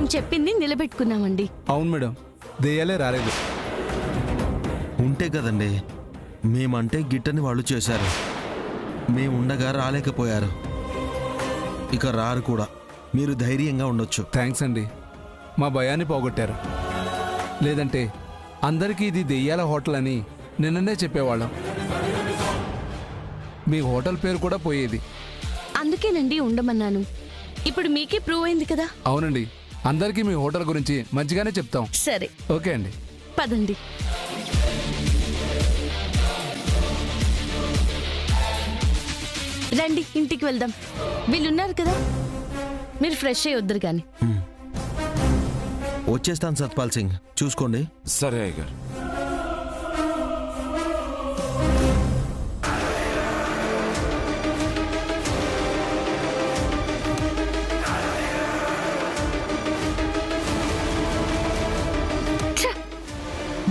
మేము చెప్పింది నిలబెట్టుకున్నామండి. అవును మేడం, దెయ్యాలే రాలేదు. ఉంటే కదండి, మేమంటే గిట్టని వాళ్ళు చేశారు. మేముండగా రాలేకపోయారు, ఇక రారు కూడా. మీరు ధైర్యంగా ఉండొచ్చు. థ్యాంక్స్ అండి, మా భయాన్ని పోగొట్టారు. లేదంటే అందరికీ ఇది దెయ్యాల హోటల్ అని నిన్ననే చెప్పేవాళ్ళం. మీ హోటల్ పేరు కూడా పోయేది. అందుకేనండి ఉండమన్నాను. ఇప్పుడు మీకే ప్రూవ్ అయింది కదా. అవునండి, అందరికీ మీ హోటల్ గురించి మంచిగానే చెప్తాం. సరే, ఓకే అండి, పదండి. రండి, ఇంటికి వెళ్దాం. వీళ్ళున్నారు కదా, మీరు ఫ్రెష్ అయ్యి వద్దరు కానీ. వచ్చేస్తాను సత్పాల్ సింగ్, చూసుకోండి. సరే అయ్యగారు.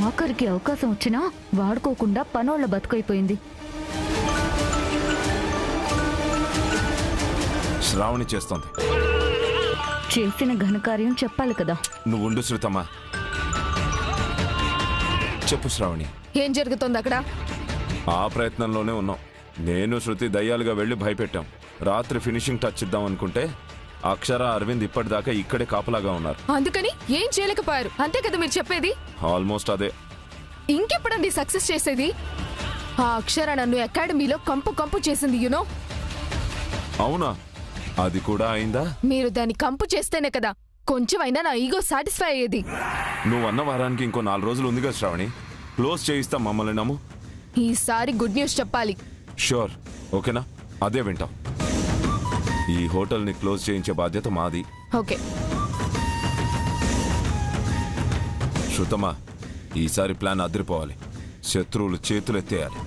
ఆఖరికి అవకాశం వచ్చినా వాడుకోకుండా పనోళ్ల బతుకైపోయింది. శ్రావణి చేస్తోంది. చేసిన ఘనకార్యం చెప్పాలి కదా. నువ్వు ఉండు శృతమ్మా. చెప్పు శ్రావణి. ఏం జరుగుతోంది అక్కడ? ఆ ప్రయత్నంలోనే ఉన్నాం. నేను శృతి దయ్యాలుగా వెళ్ళి భయపెట్టాం. రాత్రి ఫినిషింగ్ టచ్ ఇద్దాం అనుకుంటే అక్షర, అరవింద్ ఇప్పటిదాకా ఇక్కడే కాపలాగా ఉన్నారు. అందుకని ఏం చేయలేకపోయారు, అంతే కదా మీరు చెప్పేది? ఆల్మోస్ట్ అదే. ఇంకెప్పుడండి సక్సెస్ చేసేది? ఆ అక్షర నన్ను అకాడమీలో కంపు చేసింది, యునో. అవునా? అది కూడా అయిందా? మీరు దాన్ని కంపు చేస్తేనే కదా కొంచెమైనా నా ఈగో సాటిస్ఫై అయ్యేది. నువ్వు అన్న వారానికి ఇంకో 4 రోజులు ఉందిగా శ్రావణి. క్లోజ్ చేయిస్తాం మమ్మల్ని నమ్ము. ఈసారి గుడ్ న్యూస్ చెప్పాలి. షూర్, ఓకేనా? అదే వింటాం. ఈ హోటల్ని క్లోజ్ చేయించే బాధ్యత మాది. ఓకే. శృతమా, ఈసారి ప్లాన్ అదిరిపోవాలి. శత్రువులు చేతులెత్తేయాలి.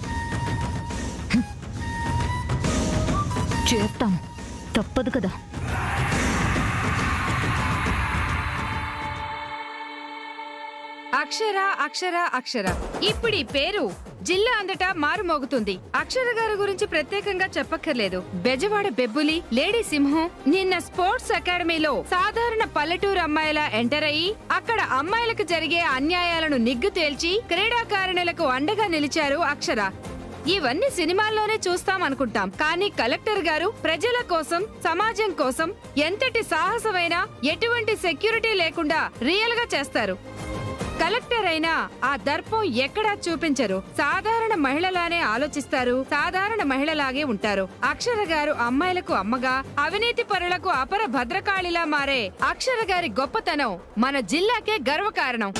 చేస్తాం, తప్పదు కదా. అక్షర అక్షర అక్షర ఇప్పుడు ఈ పేరు జిల్లా అంతటా మారుమోగుతుంది. అక్షర గారి గురించి ప్రత్యేకంగా చెప్పక్కర్లేదు. బెజవాడ బెబ్బులి, లేడీ సింహం నిన్న స్పోర్ట్స్ అకాడమీలో సాధారణ పల్లెటూరు అమ్మాయిలా ఎంటర్ అయ్యి అక్కడ అమ్మాయిలకు జరిగే అన్యాయాలను నిగ్గు తేల్చి క్రీడాకారిణులకు అండగా నిలిచారు అక్షర. ఇవన్నీ సినిమాల్లోనే చూస్తాం అనుకుంటాం, కానీ కలెక్టర్ గారు ప్రజల కోసం, సమాజం కోసం ఎంతటి సాహసమైనా ఎటువంటి సెక్యూరిటీ లేకుండా రియల్ గా చేస్తారు. కలెక్టర్ అయినా ఆ దర్పం ఎక్కడా చూపించరు. సాధారణ మహిళలానే ఆలోచిస్తారు, సాధారణ మహిళలాగే ఉంటారు. అక్షర గారు అమ్మాయిలకు అమ్మగా, అవినీతి పరులకు అపర భద్రకాళిలా మారే అక్షర గారి గొప్పతనం మన జిల్లాకే గర్వకారణం.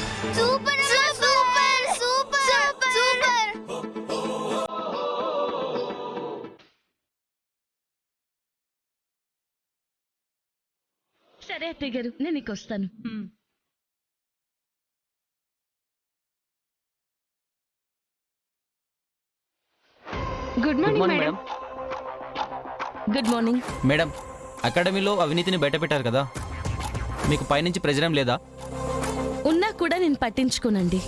సరే అత్తయ్య గారు, నేను నీకు వస్తాను. Good morning madam. Good morning madam. అకాడమీలో అవినీతిని బయటపెట్టారు కదా, మీకు పైనుంచి ప్రెజర్ లేదా? ఉన్నా కూడా నేను పట్టించుకోనండి.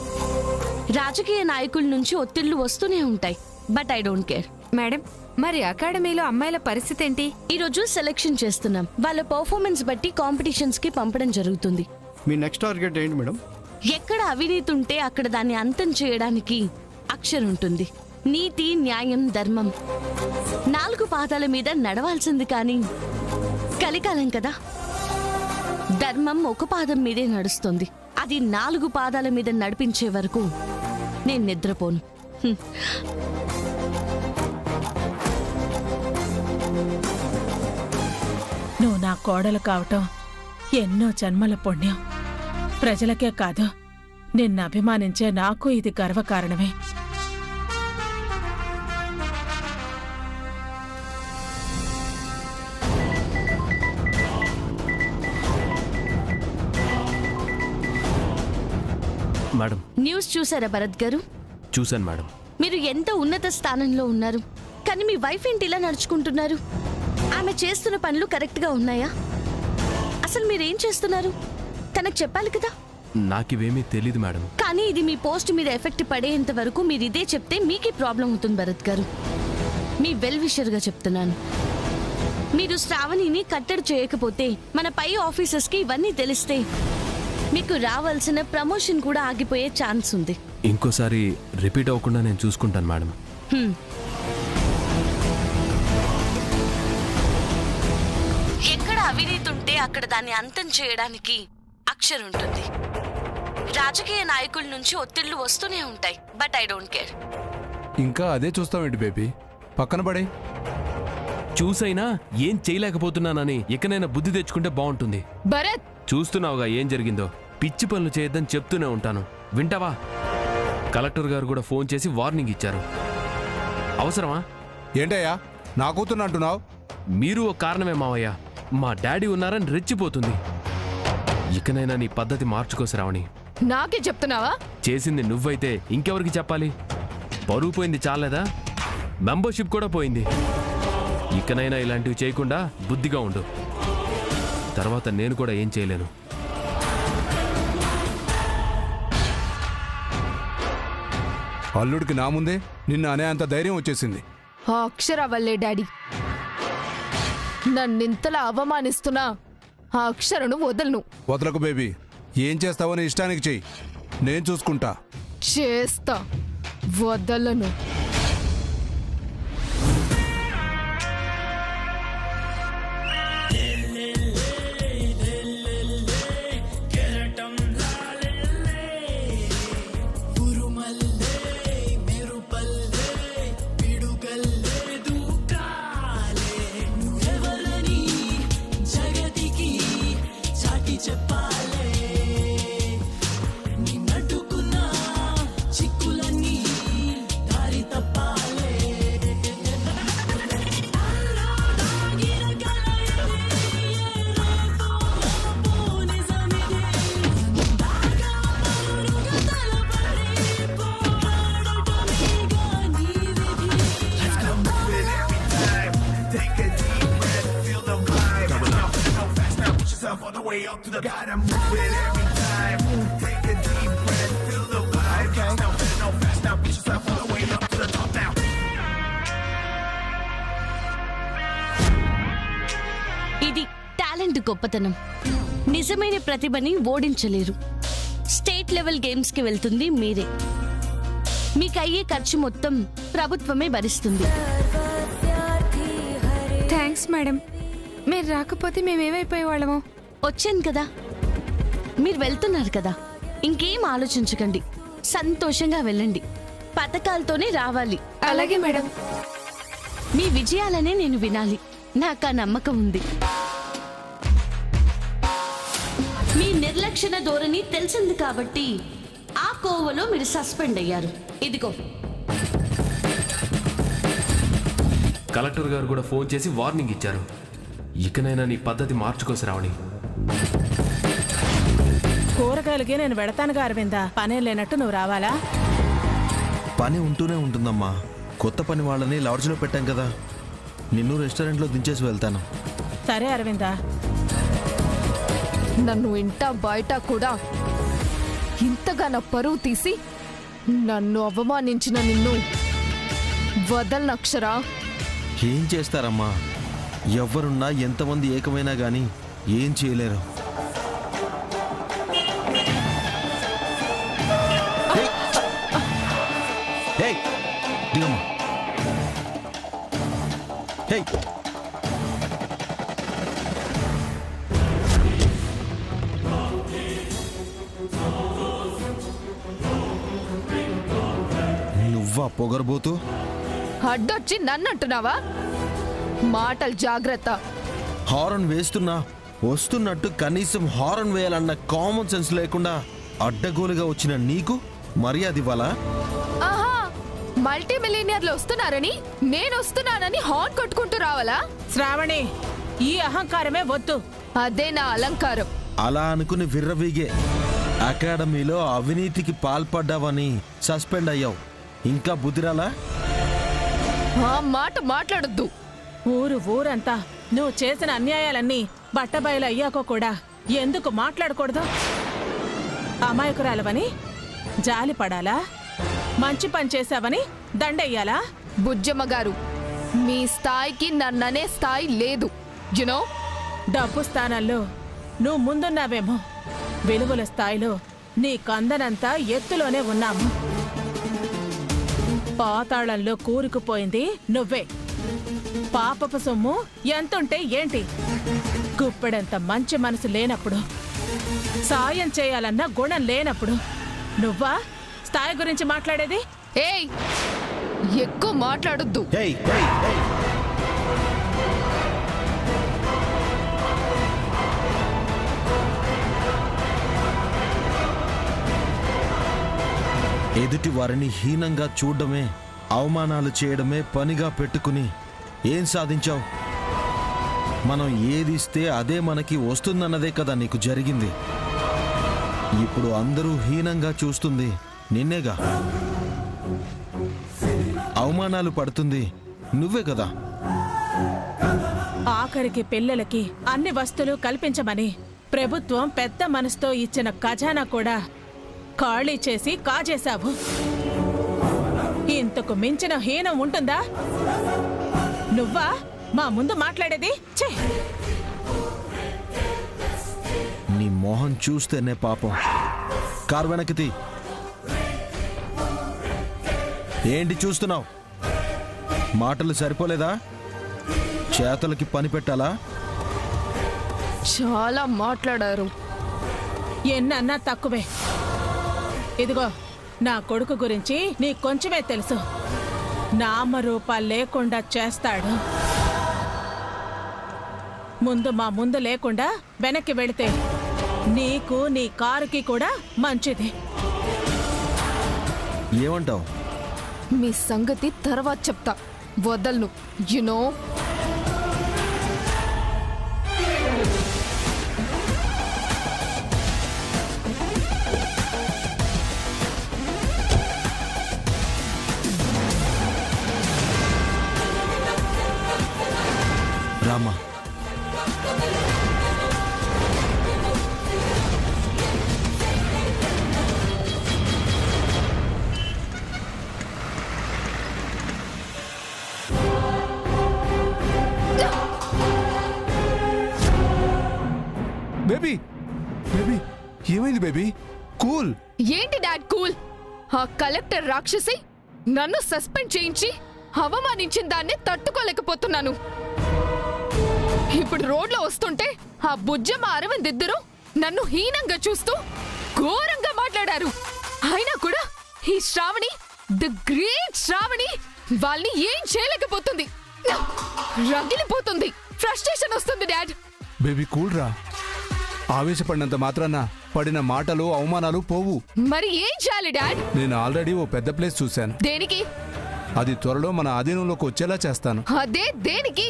రాజకీయ నాయకుల నుంచి ఒత్తిళ్లు వస్తూనే ఉంటాయి, but I don't care. Madam, మరి అకాడమీలో అమ్మాయిల పరిస్థితి ఏంటి? ఈ రోజు సెలెక్షన్ చేస్తున్నాం. వాళ్ళ పర్ఫార్మెన్స్ బట్టి కాంపిటీషన్స్ కి పంపడం జరుగుతుంది. మీ నెక్స్ట్ టార్గెట్ ఏంటి మేడం? ఎక్కడ అవినీతి ఉంటే అక్కడ దాన్ని అంతం చేయడానికి అక్షర ఉంటుంది. నీతి, న్యాయం, ధర్మం 4 పాదాల మీద నడవాల్సింది. కానీ కలికాలం కదా, ధర్మం 1 పాదం మీదే నడుస్తుంది. అది 4 పాదాల మీద నడిపించే వరకు నేను నిద్రపోను. నువ్వు నా కోడలు కావటం ఎన్నో జన్మల పుణ్యం. ప్రజలకే కాదు, నిన్ను అభిమానించే నాకు ఇది గర్వకారణమే. మేడం, న్యూస్ చూసారా భరత్ గారు? చూశాను మేడం. మీరు ఎంత ఉన్నత స్థానంలో ఉన్నారు, కానీ మీ వైఫ్ ఏంటి ఇలా నడుచుకుంటున్నారు? ఆమె చేస్తున్న పనులు కరెక్ట్ గా ఉన్నాయా? అసలు మీరేం చేస్తున్నారు తనకు చెప్పాలి కదా. నాకివేమీ తెలీదు మేడం. కానీ ఇది మీ పోస్ట్ మీద ఎఫెక్ట్ పడేంత వరకు మీరు ఇదే చెప్తే మీకే ప్రాబ్లం అవుతుంది భరత్ గారు. మీ వెల్ విషర్ గా చెప్తున్నాను. మీరు శ్రావణిని కట్టడి చేయకపోతే మన పై ఆఫీసర్స్కి ఇవన్నీ తెలిస్తే మీకు రావాల్సిన ప్రమోషన్ కూడా ఆగిపోయే ఛాన్స్ ఉంది. ఇంకోసారి రిపీట్ అవ్వకుండా నేను చూసుకుంటాను మేడం. ఎక్కడ అవినీతి ఉంటే అక్కడ దాన్ని అంతం చేయడానికి అక్షర్ ఉంటుంది. రాజకీయ నాయకుల నుంచి ఒత్తిళ్లు వస్తూనే ఉంటాయి, బట్ ఐ డోంట్ కేర్. ఇంకా అదే చూస్తావేంటి బేబీ? పక్కన పడే. చూసైనా ఏం చేయలేకపోతున్నానని ఎక్కడైనా బుద్ధి తెచ్చుకుంటే బాగుంటుంది. భరత్, చూస్తున్నావుగా ఏం జరిగిందో. పిచ్చి పనులు చేయొద్దని చెప్తూనే ఉంటాను, వింటావా? కలెక్టర్ గారు కూడా ఫోన్ చేసి వార్నింగ్ ఇచ్చారు. అవసరమా? ఏంటయ్యా నా కూతురు అంటున్నావు? మీరు ఒక కారణమే మావయ్య. మా డాడీ ఉన్నారని రెచ్చిపోతుంది. ఇకనైనా నీ పద్ధతి మార్చుకో శ్రావణి. నాకే చెప్తున్నావా? చేసింది నువ్వైతే ఇంకెవరికి చెప్పాలి? పరువు పోయింది చాలేదా? మెంబర్షిప్ కూడా పోయింది. ఇకనైనా ఇలాంటివి చేయకుండా బుద్ధిగా ఉండు. తర్వాత నేను కూడా ఏం చేయలేను. అల్లుడికి నా ముందే నిన్ను అనే అంత ధైర్యం వచ్చేసింది. ఆ అక్షర వల్లే డాడీ. నన్నింతలా అవమానిస్తున్నా ఆ అక్షరను వదలను. వదలకు బేబీ. ఏం చేస్తావో నీ ఇష్టానికి చెయ్యి, నేను చూసుకుంటా. చేస్తా, వదలను. ఇది టాలెంట్ గొప్పతనం. నిజమైన ప్రతిభని ఓడించలేరు. స్టేట్ లెవెల్ గేమ్స్ కి వెళ్తుంది మీరే. మీకు అయ్యే ఖర్చు మొత్తం ప్రభుత్వమే భరిస్తుంది. Thanks madam. మీరు రాకపోతే మేమేమైపోయేవాళ్ళము. వచ్చాను కదా, మీరు వెళ్తున్నారు కదా, ఇంకేం ఆలోచించకండి. సంతోషంగా వెళ్ళండి. పథకాలతోనే రావాలి. అలాగే మేడం. మీ విజయాలనే నేను వినాలి. నాకు ఆ నమ్మకం ఉంది. మీ నిర్లక్ష్య ధోరణి తెలిసింది కాబట్టి ఆ కోవలో మీరు సస్పెండ్ అయ్యారు. ఇదిగో. కలెక్టర్ గారు కూడా ఫోన్ చేసి వార్నింగ్ ఇచ్చారు. ఇకనైనా నీ పద్ధతి మార్చుకో శ్రావణి. కూరగాయలకి నేను వెడతానుగా అరవిందా. పనే లేనట్టు నువ్వు రావాలా? పని ఉంటూనే ఉంటుందమ్మా. కొత్త పని వాళ్ళని లాడ్జ్లో పెట్టాం కదా, నిన్ను రెస్టారెంట్లో దించేసి వెళ్తాను. సరే అరవిందా. నన్ను ఇంట బయట కూడా ఇంతగా నా పరువు తీసి నన్ను అవమానించిన నిన్ను వదలను అక్షరా. ఏం చేస్తారమ్మా? ఎవరున్నా ఎంతమంది ఏకమైనా కానీ ఏం చేయలేరు. దిగమ్మా. నువ్వా పొగరబోతూ? అడ్డొచ్చి నన్నంటున్నావా? మాటలు జాగ్రత్త. హారన్ వేస్తున్నా వస్తున్నట్టు కనీసం హారన్ వేయాలన్న కామన్ సెన్స్ లేకుండా అడ్డగోలుగా వచ్చిన నీకు మర్యాద ఇవ్వాలా? ఆహా, మల్టీ మిలియనర్లు వస్తున్నారని నేను వస్తున్నానని హార్న్ కొట్టుకుంటూ రావాలా? శ్రావణి, ఈ అహంకారమే వద్దు. అదే నా అలంకారం. అలా అనుకుని విర్రవీగే అకాడమీలో అవినీతికి పాల్పడ్డావని సస్పెండ్ అయ్యావు. ఇంకా బుద్ధిరాలా? ఆ మాట మాట్లాడొద్దు. ఊరంతా నువ్వు చేసిన అన్యాయాలన్నీ బట్టబయలు అయ్యాకో కూడా ఎందుకు మాట్లాడకూడదు? అమాయకురాలవని జాలి పడాలా? మంచి పని చేశావని దండెయ్యాలా? బుజ్జమ్మ గారు, మీ స్థాయికి నన్ననే స్థాయి లేదు. యునో. డబ్బు స్థానాల్లో నువ్వు ముందున్నావేమో, విలువల స్థాయిలో నీ కందనంతా ఎత్తులోనే ఉన్నాము. పాతాళంలో కూరుకుపోయింది నువ్వే. పాపపు సొమ్ము ఎంతుంటే ఏంటి? గుప్పెడంత మంచి మనసు లేనప్పుడు, సాయం చేయాలన్న గుణం లేనప్పుడు నువ్వా స్థాయి గురించి మాట్లాడేది? ఏయ్, ఎక్కువ మాట్లాడొద్దు. ఎదుటి వారిని హీనంగా చూడడమే, అవమానాలు చేయడమే పనిగా పెట్టుకుని ఏం సాధించావు? మనం ఏది ఇస్తే అదే మనకి వస్తుందన్నదే కదా నీకు జరిగింది. ఇప్పుడు అందరూ హీనంగా చూస్తుంది నిన్నేగా. అవమానాలు పడుతుంది నువ్వే కదా. ఆఖరికి పిల్లలకి అన్ని వస్తువులు కల్పించమని ప్రభుత్వం పెద్ద మనసుతో ఇచ్చిన ఖజానా కూడా ఖాళీ చేసి కాజేశావు. ఇంతకు మించిన హీనం ఉంటుందా? నువ్వా మా ముందు మాట్లాడేది? ఛే! నీ మొహం చూస్తేనే పాపం. కారు వెనక్కి. ఏంటి చూస్తున్నావు? మాటలు సరిపోలేదా? చేతలకి పని పెట్టాలా? చాలా మాట్లాడారు. ఎన్నన్నా తక్కువే. ఇదిగో, నా కొడుకు గురించి నీ కొంచెమే తెలుసు. నామరూపాలు లేకుండా చేస్తాడు. ముందు మా ముందు లేకుండా వెనక్కి వెళితే నీకు నీ కారుకి కూడా మంచిది. ఏమంటావు? మీ సంగతి తర్వాత చెప్తా. వదలను, యునో. రామా, బేబీ బేబీ ఏమైంది బేబీ? కూల్. ఏంటి డాడ్ కూల్? ఆ కలెక్టర్ రాక్షసి నన్ను సస్పెండ్ చేయించి అవమానించిన దాన్ని తట్టుకోలేకపోతున్నాను. ఇప్పుడు రోడ్లో వస్తుంటే ఆ బుజ్జమ్మ అరవింద్ ఇద్దరు నన్ను హీనంగా చూస్తూ ఘోరంగా మాట్లాడారు. అయినా కూడా ఈ శ్రావణి, ది గ్రేట్ శ్రావణి, వాళ్ళని ఏం చేయలేకపోతుంది. రగిలిపోతుంది. ఫ్రస్ట్రేషన్ వస్తుంది డాడ్. బేబీ కూల్ రా. ఆవేశపడినంత మాత్రాన పడిన మాటలు అవమానాలు పోవు. మరి ఏం చేయాలి డాడ్? నేను ఆల్రెడీ ఓ పెద్ద ప్లేస్ చూశాను. దేనికి? అది త్వరలో మన ఆధీనంలోకి వచ్చేలా చేస్తాను. అదే దేనికి?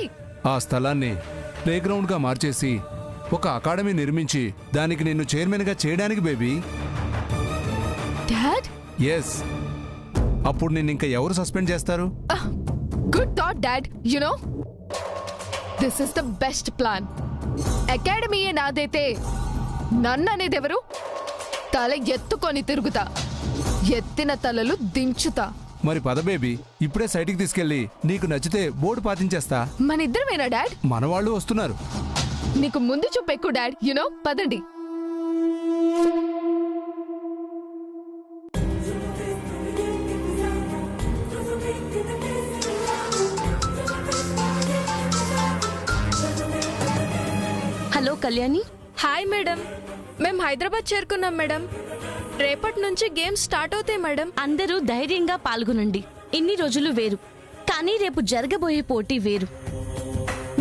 ఆ స్థలాన్ని ప్లేగ్రౌండ్ గా మార్చేసి ఒక అకాడమీ నిర్మించి దానికి నిన్ను చైర్మన్ గా చేయడానికి బేబీ. డాడ్? ఎస్. అప్పుడు నిన్ను ఇంకా ఎవరు సస్పెండ్ చేస్తారు? Good thought dad. You know, this is the best plan. అకాడమీయే నాదైతే నన్ను అనేదెవరు? తల ఎత్తుకొని తిరుగుతా, ఎత్తిన తలలు దించుతా. మరి పద బేబీ, ఇప్పుడే సైట్కి తీసుకెళ్లి నీకు నచ్చితే బోర్డు పాతించేస్తా. మన ఇద్దరమేనా డాడ్? మన వాళ్ళు వస్తున్నారు. నీకు ముందు చూపు ఎక్కువ డాడ్. యునో, పదండి. హలో కళ్యాణి. హాయ్ మేడం, మేము హైదరాబాద్ చేరుకున్నాం మేడం. రేపటి నుంచి గేమ్స్ స్టార్ట్ అవుతాయి మేడం. అందరూ ధైర్యంగా పాల్గొనండి. ఇన్ని రోజులు వేరు, కానీ రేపు జరగబోయే పోటీ వేరు.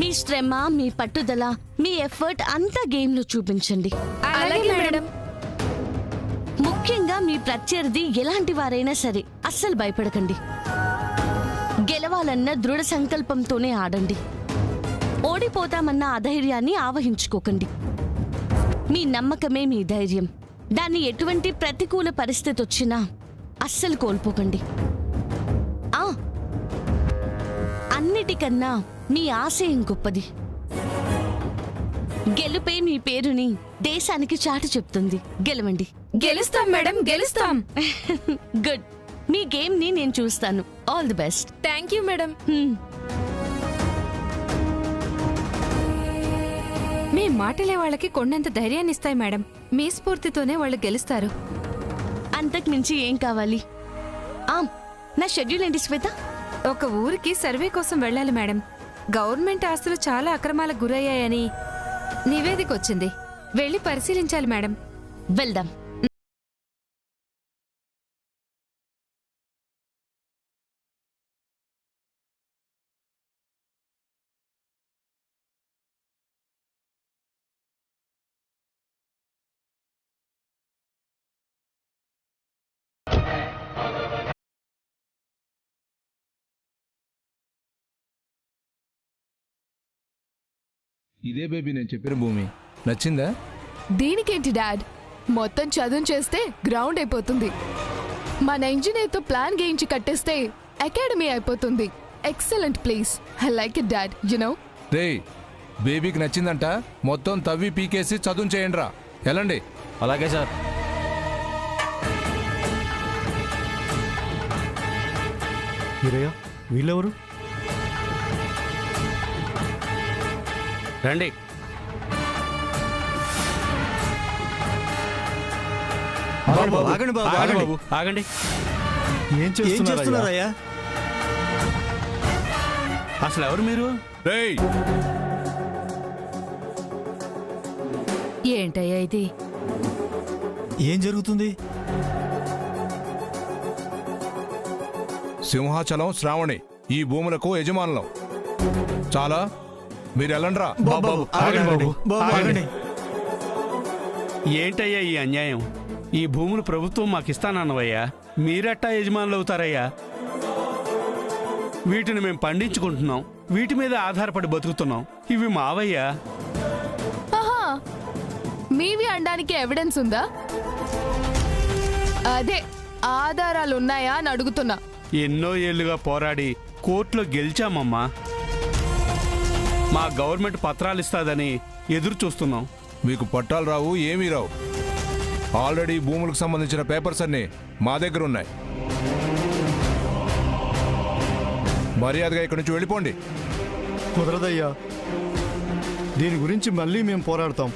మీ శ్రమ, మీ పట్టుదల, మీ ఎఫర్ట్ అంతా గేమ్లో చూపించండి. అలాగే మేడం. ముఖ్యంగా మీ ప్రత్యర్థి ఎలాంటి వారైనా సరే అస్సలు భయపడకండి. గెలవాలన్న దృఢ సంకల్పంతోనే ఆడండి. ఓడిపోతామన్న అధైర్యాన్ని ఆవహించుకోకండి. మీ నమ్మకమే మీ ధైర్యం. దాన్ని ఎటువంటి ప్రతికూల పరిస్థితి వచ్చినా అస్సలు కోల్పోకండి. అన్నిటికన్నా మీ ఆశయం గొప్పది. గెలుపే మీ పేరుని దేశానికి చాటి చెప్తుంది. గెలవండి. గెలుస్తాం మేడం, గెలుస్తాం. గుడ్. మీ గేమ్ ని నేను చూస్తాను. All the best. Thank you madam. మీ మాటలే వాళ్ళకి కొండంత ధైర్యాన్ని ఇస్తాయి మేడం. మీ స్ఫూర్తితోనే వాళ్ళు గెలుస్తారు. అంతకు మించి ఏం కావాలి? నా షెడ్యూల్ ఏంటి శ్వేత? ఒక ఊరికి సర్వే కోసం వెళ్ళాలి మేడం. గవర్నమెంట్ ఆస్తులు చాలా అక్రమాలకు గురయ్యాయని నివేదిక వచ్చింది. వెళ్ళి పరిశీలించాలి మేడం. వెళ్దాం. ఇదే బేబీ నేను చెప్పిన భూమి. నచ్చిందా? దీనికేంటి డాడ్, మొత్తం చదువు చేస్తే గ్రౌండ్ అయిపోతుంది. మన ఇంజనీర్తో ప్లాన్ గేయించి కట్టేస్తే అకాడమీ అయిపోతుంది. Excellent place. I like it dad. You no. రేయ్, బేబీకి నచ్చిందంట. మొత్తం తవ్వి పీకేసి చదువు చేయండి రా. ఎలాండి? అలాగే సార్. వీరయ్య, వీళ్ళెవరు? రండి. ఆగండి బాబు, ఆగండి. ఏం చేస్తున్నారయ్యా? అసలు ఎవరు మీరు? రేయ్, ఏంటయ్యా ఇది? ఏం జరుగుతుంది? సింహాచలం శ్రావణి ఈ భూములకు యజమానులం. చాలా, మీరు వెళ్ళండ్రా. ఏంటయ్యా ఈ అన్యాయం? ఈ భూములు ప్రభుత్వం మాకిస్తానన్నవయ్యా. మీరెట్టా యజమానులు అవుతారయ్యా? వీటిని మేము పండించుకుంటున్నాం, వీటి మీద ఆధారపడి బతుకుతున్నాం. ఇవి మావయ్యా. ఆహా, మీవి అనడానికి ఎవిడెన్స్ ఉందా? అదే ఆధారాలు ఉన్నాయా అని అడుగుతున్నా. ఎన్నో ఏళ్లుగా పోరాడి కోర్టులో గెలిచామమ్మా. మా గవర్నమెంట్ పత్రాలు ఇస్తాదని ఎదురు చూస్తున్నాం. మీకు పట్టాలు రావు, ఏమీ రావు. ఆల్రెడీ భూములకు సంబంధించిన పేపర్స్ అన్నీ మా దగ్గర ఉన్నాయి. మర్యాదగా ఇక్కడి నుంచి వెళ్ళిపోండి. కుదరదయ్యా, దీని గురించి మళ్ళీ మేము పోరాడతాం.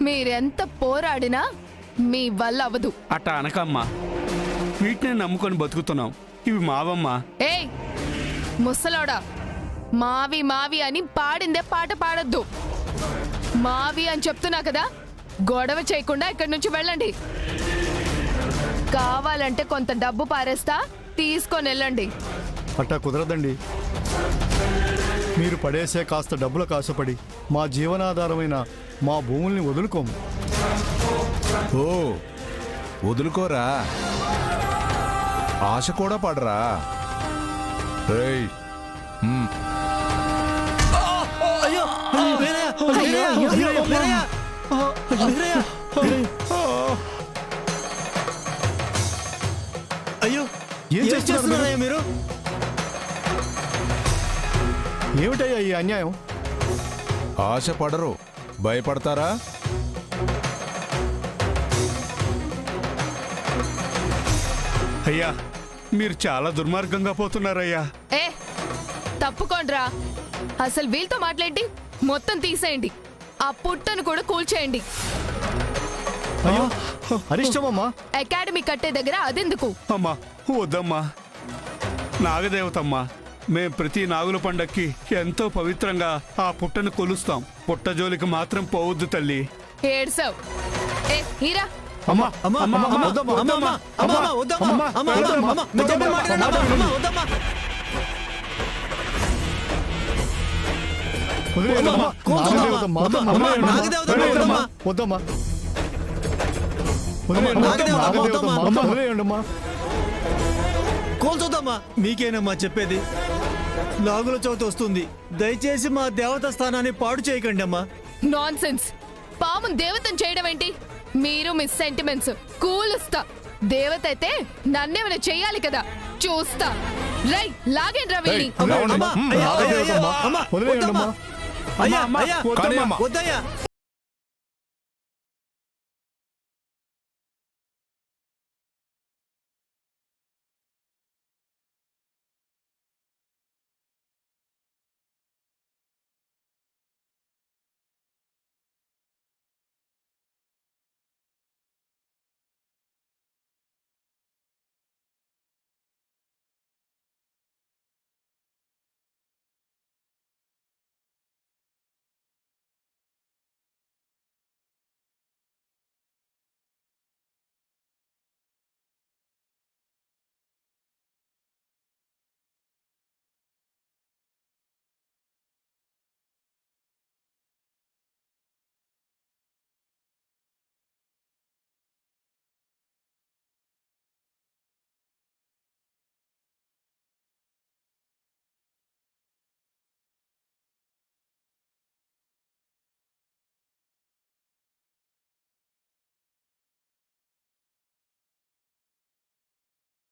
మీరెంత పోరాడినా మీ వల్ల అవదు. అట్టా అనకమ్మా, వీటినే నమ్ముకొని బతుకుతున్నాం. ఇవి మావమ్మా. ఏయ్ ముసలోడా, మావి మావి అని పాడిందే పాట పాడొద్దు. మావి అని చెప్తున్నా కదా, గొడవ చేయకుండా ఇక్కడి నుంచి వెళ్ళండి. కావాలంటే కొంత డబ్బు పారేస్తా, తీసుకొని వెళ్ళండి. అట్టా కుదరదండి. మీరు పడేసే కాస్త డబ్బుల కాసపడి మా జీవనాధారమైన మా భూముల్ని వదులుకోము. ఓ, వదులుకోరా? ఆశ కూడా పడరా? రేయ్, అయ్యో, ఏం చేస్తున్నారయ్యా మీరు? ఏమిటయ్యా ఈ అన్యాయం? ఆశ పడరు, భయపడతారా? అయ్యా, మీరు చాలా దుర్మార్గంగా పోతున్నారయ్యా. ఏ తప్పుకోండ్రా. అసలు వీళ్ళతో మాట్లాడి మొత్తం తీసేయండి. ఆ పుట్టను కూడా కూల్చేయండి. అరిష్టమమ్మా. అకాడమీ కట్టే దగ్గర అదెందుకు? అమ్మా వద్దమ్మా, నాగదేవతమ్మా. మేం ప్రతి నాగుల పండక్కి ఎంతో పవిత్రంగా ఆ పుట్టను కొలుస్తాం. పుట్ట జోలికి మాత్రం పోవద్దు తల్లి. ఏడ్సావ్. ఏ హీరా, అమ్మా అమ్మా, అమ్మా అమ్మా, అమ్మా వద్దమ్మా, వద్దమ్మా, అమ్మా అమ్మా, వద్దమ్మా, అమ్మా, వద్దమ్మా, అమ్మా, వద్దమ్మా, వద్దమ్మా, వద్దమ్మా. వదిలేయమ్మా, నాగదేవతమ్మా, వద్దమ్మా, వద్దమ్మా, వదిలేయండమ్మా. కోల్చొద్దమ్మా. మీకేనమ్మా చెప్పేది. నాగుల చవితి వస్తుంది, దయచేసి మా దేవత స్థానాన్ని పాడు చేయకండి అమ్మా. నాన్సెన్స్. పాముని దేవతను చేయడం ఏంటి? మీరు మీ సెంటిమెంట్స్ కూలుస్తా. దేవత అయితే నన్నేమైనా చెయ్యాలి కదా, చూస్తా. రై లాగేంద్రా వెళ్ళి. వద్దయ్యా.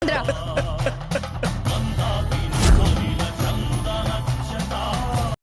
ఆంధ్ర